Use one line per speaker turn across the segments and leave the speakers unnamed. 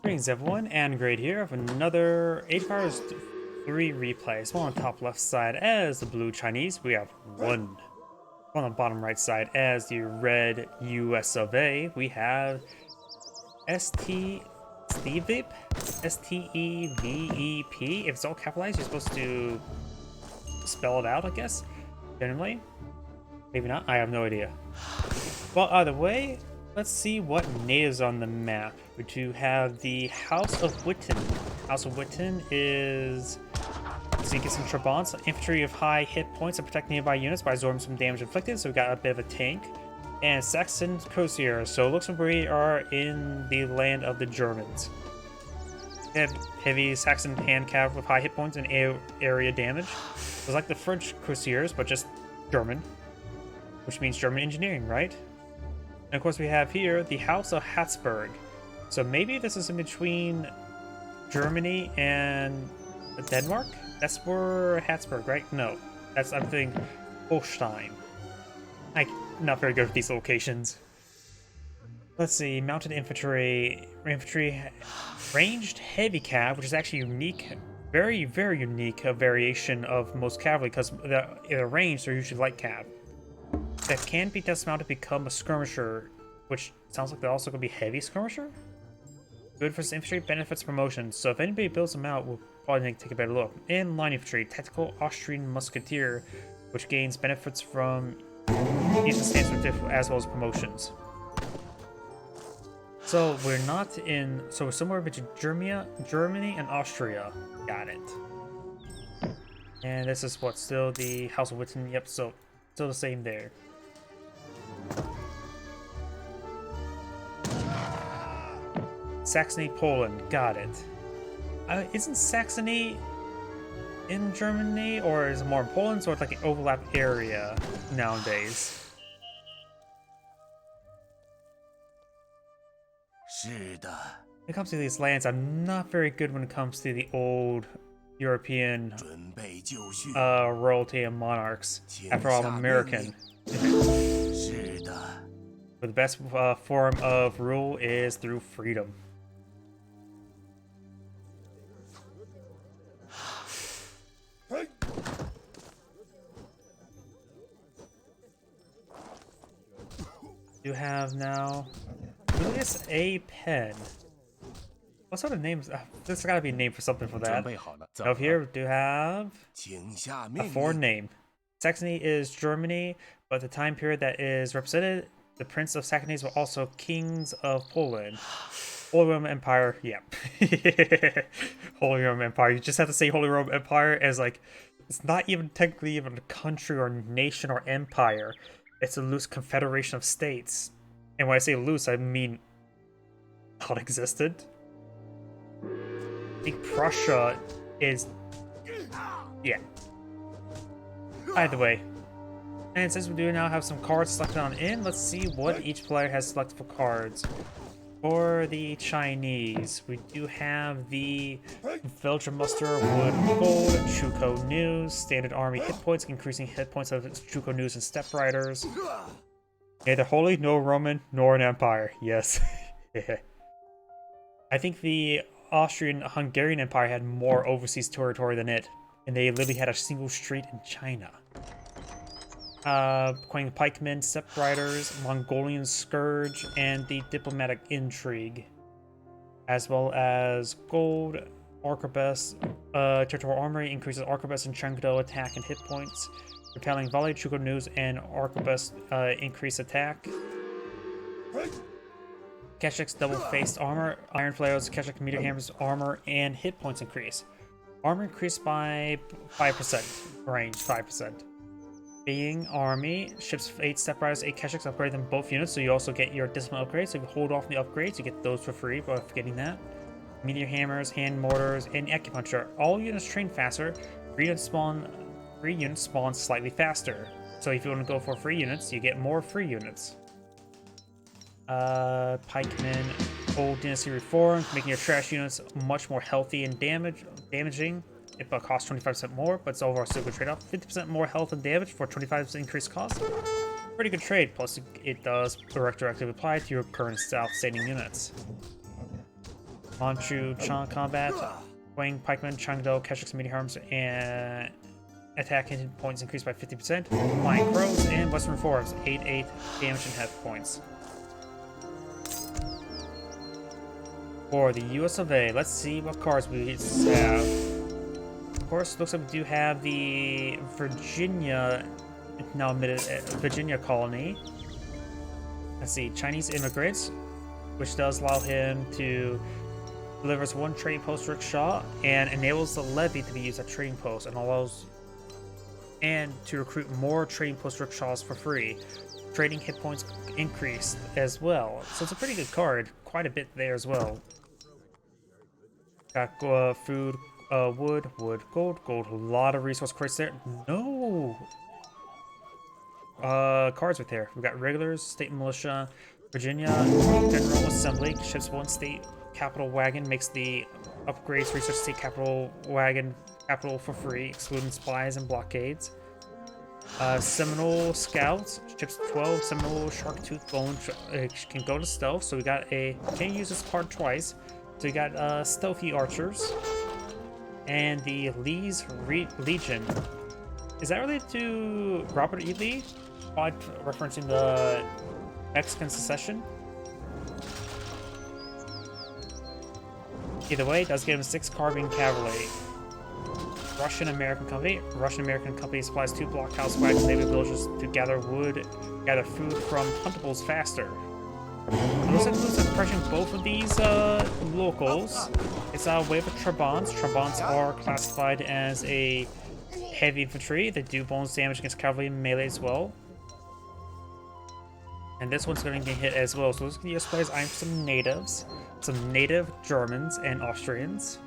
Greetings everyone, and Great here of another Age of Empires 3 replay. So on the top left side as the blue Chinese, we have 1. On the bottom right side as the red US of A, we have STEVEP? STEVEP. If it's all capitalized, you're supposed to spell it out, I guess. Generally. Maybe not, I have no idea. Well, either way, let's see what natives on the map. We do have the House of Witten. House of Witten is... So you get some Trabants, infantry of high hit points and protect nearby units by absorbing some damage inflicted, so we got a bit of a tank. And Saxon Courier, so it looks like we are in the land of the Germans. We have heavy Saxon hand cav with high hit points and area damage. It's like the French Crusaders, but just German. Which means German engineering, right? And of course we have here the House of Habsburg. So maybe this is in between Germany and Denmark? That's for Habsburg, right? No. That's, I'm thinking, Holstein. I'm not very good with these locations. Let's see, mounted infantry, ranged heavy cav, which is actually unique, very, very unique variation of most cavalry, because the ranged are usually light cav. That can be dismounted to become a skirmisher, which sounds like they're also going to be heavy skirmisher? Good for infantry, benefits promotions, so if anybody builds them out, we'll probably need to take a better look. In line infantry, tactical Austrian musketeer, which gains benefits from decent stance as well as promotions. So we're not in, so we're somewhere between Germany and Austria. Got it. And this is what, still the House of Witten, yep, so still the same there. Saxony, Poland, got it. Isn't Saxony in Germany, or is it more in Poland, so it's like an overlap area nowadays? When it comes to these lands, I'm not very good when it comes to the old European royalty and monarchs. After all, I'm American. But the best form of rule is through freedom. You have now Julius A. Penn. What sort of names? There's gotta be a name for something for that. Over here, we do have a foreign name. Saxony is Germany, but the time period that is represented, the Prince of Saxony were also kings of Poland. Holy Roman Empire, yeah. Holy Roman Empire. You just have to say Holy Roman Empire as like, it's not even technically even a country or nation or empire. It's a loose confederation of states. And when I say loose, I mean non-existent. I think Prussia is... yeah. Either way. And since we do now have some cards selected on in, let's see what each player has selected for cards. For the Chinese, we do have the Belgian Muster, Wood, Gold, Chuko News, Standard Army hit points, increasing hit points of Chuko News and Step Riders. Neither Holy, nor Roman, nor an Empire. Yes. I think the Austrian-Hungarian Empire had more overseas territory than it, and they literally had a single street in China. Quang Pikemen, Step Riders, Mongolian Scourge, and the Diplomatic Intrigue. As well as Gold, Arquebus, Territorial Armory increases Arquebus and Chengdo attack and hit points. Repelling Volley, Chuko News, and Arquebus increase attack. Keshik's double-faced armor, Iron Flails, Keshik meter hammers, armor, and hit points increase. Armor increased by 5%, range 5%. Being Army, ships 8 Step Riders, 8 Keshiks, upgrade them both units, so you also get your discipline upgrades. So if you hold off on the upgrades, you get those for free, but forgetting that. Meteor Hammers, Hand Mortars, and Acupuncture. All units train faster. Free units spawn slightly faster. So if you want to go for free units, you get more free units. Pikemen, Old Dynasty Reformed, making your trash units much more healthy and damaging. It costs 25% more, but it's overall still a good trade-off. 50% more health and damage for 25% increased cost. Pretty good trade, plus it does directly apply to your current outstanding units. Manchu Chang combat. Wang Pikeman, Changdo, catch mini harms, and attack hit points increased by 50%. Flying Crows and Western Forbes, 8/8 damage and health points. For the US of A, let's see what cards we have. Of course, looks like we do have the Virginia, now admitted Virginia colony. Let's see, Chinese immigrants, which does allow him to delivers 1 trading post rickshaw and enables the levy to be used at trading posts and allows and to recruit more trading post rickshaws for free. Trading hit points increased as well, so it's a pretty good card. Quite a bit there as well. Got food, wood, gold, a lot of resource crates there. No cards right there. We've got regulars, state militia, Virginia General Assembly ships 1 state capital wagon, makes the upgrades research state capital wagon capital for free, excluding spies and blockades. Seminole Scouts ships 12 Seminole Shark Tooth Bone can go to stealth, so we got a can't use this card twice. So we got stealthy archers and the Lee's Legion. Is that related to Robert E. Lee? Referencing the Mexican secession? Either way, it does give him 6 carbine cavalry. Russian-American Company supplies 2 blockhouse wagons, enabling villagers to gather food from huntables faster. It looks like crushing both of these locals. It's a wave of Trabants. Trabants are classified as a heavy infantry. They do bonus damage against cavalry and melee as well. And this one's going to get hit as well. So let's US players eyeing for some natives. Some native Germans and Austrians.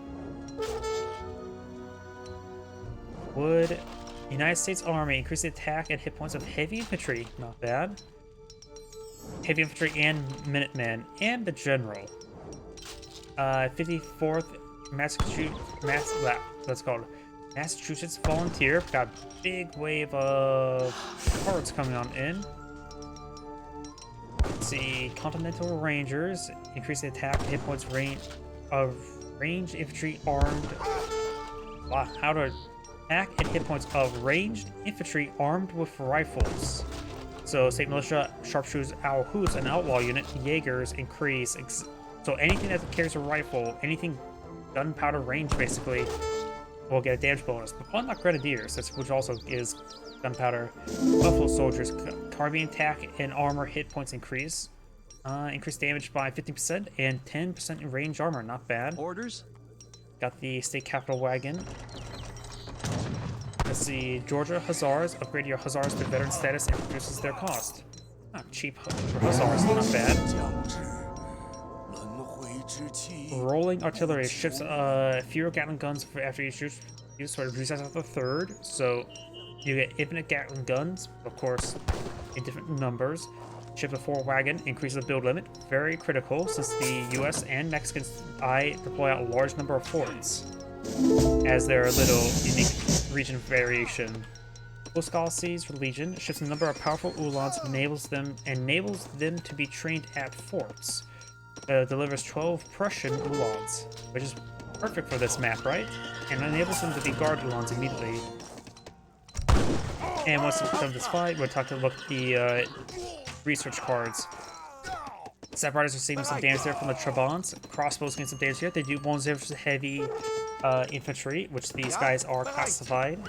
Would United States Army increase the attack and hit points of heavy infantry? Not bad. Heavy infantry and Minutemen and the general. 54th Massachusetts Volunteer. Got a big wave of cards coming on in. Let's see, Continental Rangers increase the attack and hit points of ranged infantry armed. Wow, how to attack and hit points of ranged infantry armed with rifles. So state militia, sharpshooters, owl hoots, an outlaw unit, Jaegers increase. So anything that carries a rifle, anything gunpowder range basically, will get a damage bonus. But unlock grenadiers, which also is gunpowder. Buffalo soldiers, carbine attack and armor hit points increase. Increase damage by 50% and 10% in range armor. Not bad.
Orders?
Got the state capital wagon. Let's see, Georgia Hussars. Upgrade your Hussars to veteran status and reduces their cost. Cheap for Hussars, not bad. Rolling artillery ships fewer Gatling guns after each use, so it resets out the 3rd. So you get infinite Gatling guns, of course, in different numbers. Ship a 4 wagon, increases the build limit. Very critical since the US and Mexicans deploy out a large number of forts, as their little unique region variation. Postgalaxies Legion ships a number of powerful Uhlans, enables them to be trained at forts. Delivers 12 Prussian Uhlans, which is perfect for this map, right? And enables them to be guard Uhlans immediately. And once we come to this fight, we'll talk about the research cards. Step Riders are receiving some damage there from the Trabants. Crossbows getting some damage here. They do bonus damage to heavy infantry, which these guys are classified.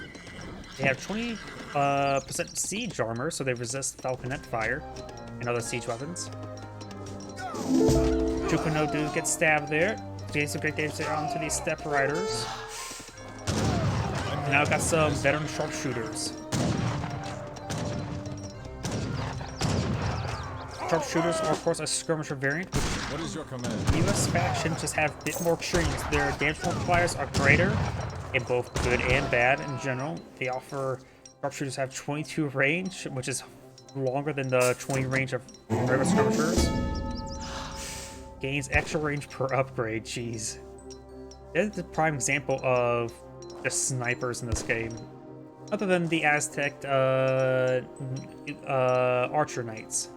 They have 20% siege armor, so they resist falconet fire and other siege weapons. Chukuno do get stabbed there. Getting some great damage there onto these Step Riders. And now we've got some veteran sharpshooters. Sharpshooters are, of course, a skirmisher variant, which
what is your command?
US factions just have a bit more extremes. Their damage multipliers are greater in both good and bad in general. They offer sharpshooters have 22 range, which is longer than the 20 range of regular skirmishers. Gains extra range per upgrade, jeez. This is the prime example of the snipers in this game. Other than the Aztec Archer Knights.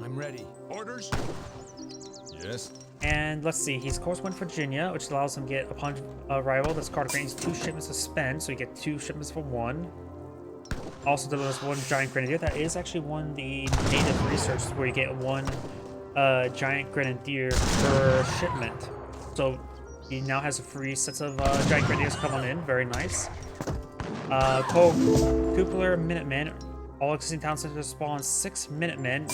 I'm ready.
Orders? Yes.
And let's see, he's course 1 Virginia, which allows him to get upon arrival. This card grants 2 shipments to spend, so you get 2 shipments for 1. Also delivers 1 giant grenadier. That is actually one of the native researches where you get 1 giant grenadier per shipment. So he now has a free sets of giant grenadiers coming in. Very nice. Coupler Minutemen. All existing town centers spawn 6 Minutemen.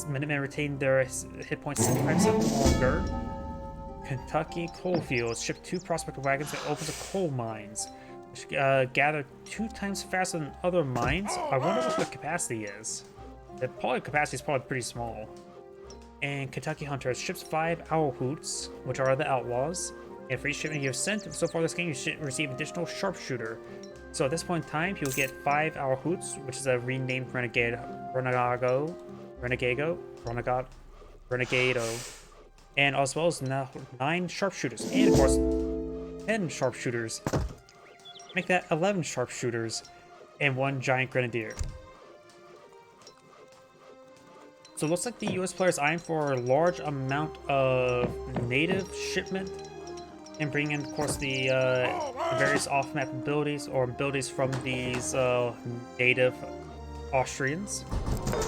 Minutemen retain their hit points 75% longer. Kentucky Coalfields. Ship 2 prospect wagons that opens the coal mines. Gather 2 times faster than other mines. I wonder what the capacity is. The capacity is probably pretty small. And Kentucky Hunters. Ships 5 Owl Hoots, which are the outlaws. And for each shipment you have sent so far this game, you should receive additional sharpshooter. So at this point in time, you'll get 5 Owl Hoots, which is a renamed Renegado, and as well as now 9 sharpshooters, and of course 10 sharpshooters. Make that 11 sharpshooters and 1 giant grenadier. So it looks like the US player is eyeing for a large amount of native shipment and bring in, of course, the various off-map abilities or abilities from these native Austrians.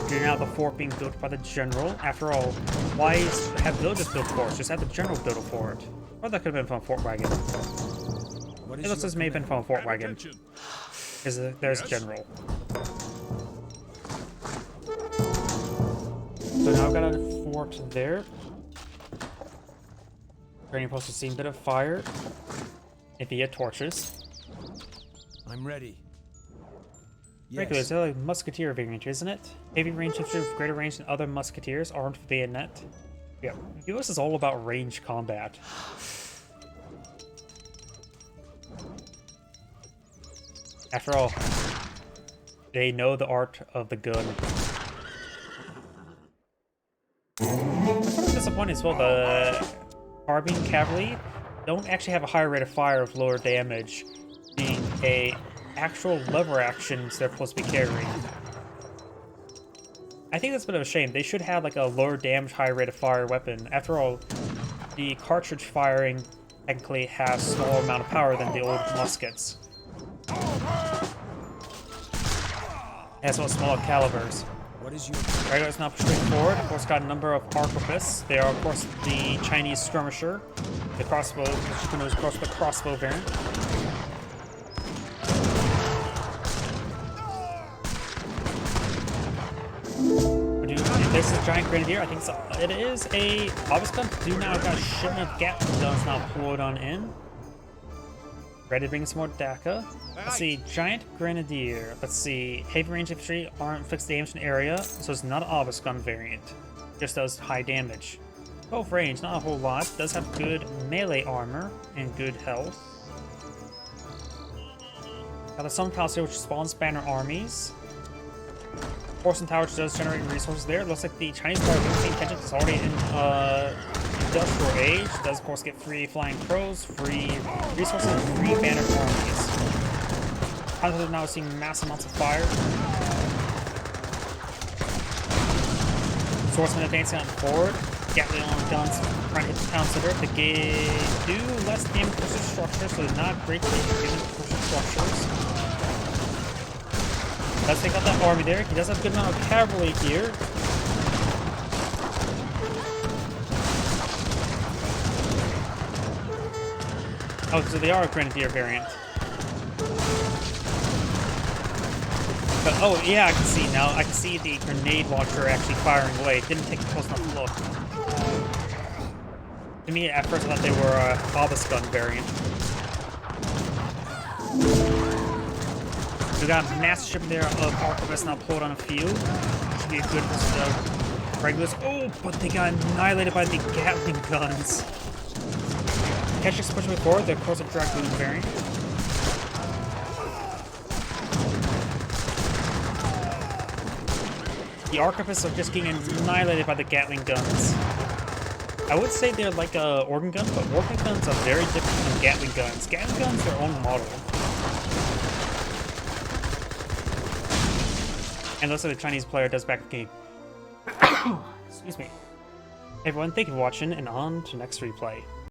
You're now the fort being built by the general. After all, why have villagers built forts? Just have the general build a fort. Or that could have been from a fort wagon. It looks as may have been from a fort wagon. Because there's general. So now I've got a fort there. Training post has seen a bit of fire and via torches.
I'm ready.
Regular, it's a musketeer variant, isn't it? Heavy range shifter with greater range than other musketeers, armed with bayonet. Yeah, US is all about range combat. After all, they know the art of the gun. I'm sort of disappointed as well. The carbine cavalry don't actually have a higher rate of fire with lower damage, being a actual lever actions they're supposed to be carrying. I think that's a bit of a shame. They should have like a lower damage, higher rate of fire weapon. After all, the cartridge firing technically has a smaller amount of power than the old muskets. As well as smaller calibers.
What is your
Regular is now straightforward. Of course, got a number of arquebuses. They are, of course, the Chinese skirmisher, the crossbow, which is known as the crossbow variant. This is Giant Grenadier. I think it is a obvious gun. Do now got a shipment of Gatling guns now pulled on in. Ready to bring some more DACA. Let's see, Giant Grenadier. Let's see, heavy range infantry, arm fixed damage in area, so it's not an obvious gun variant. Just does high damage. 12 range, not a whole lot. Does have good melee armor and good health. Got the Sun Palace here, which spawns banner armies. Force and Tower does generate resources there. It looks like the Chinese player is paying attention. It's already in Industrial Age. Does, of course, get free Flying Crows, free resources, and free banner armies. Hunters are now seeing massive amounts of fire. Swordsmen advancing on forward. Gatling on guns trying to hit the town center. They do less damage to structures, so not great damage to structures. Does take out that army there. He does have a good amount of cavalry here. Oh, so they are a Grenadier variant. But, oh, yeah, I can see now. I can see the grenade launcher actually firing away. It didn't take a close enough look. To me, at first, I thought they were a obelisk gun variant. We got a massive shipment there of arquebuses now pulled on a field. Should be a good regulars. Oh, but they got annihilated by the Gatling guns. Ketchik's pushing forward. They're, of course, a Dragoon variant. The arquebuses are just getting annihilated by the Gatling guns. I would say they're like organ guns, but organ guns are very different from Gatling guns. Gatling guns are their own model. And looks like the Chinese player does back the game. Excuse me. Everyone, thank you for watching, and on to next replay.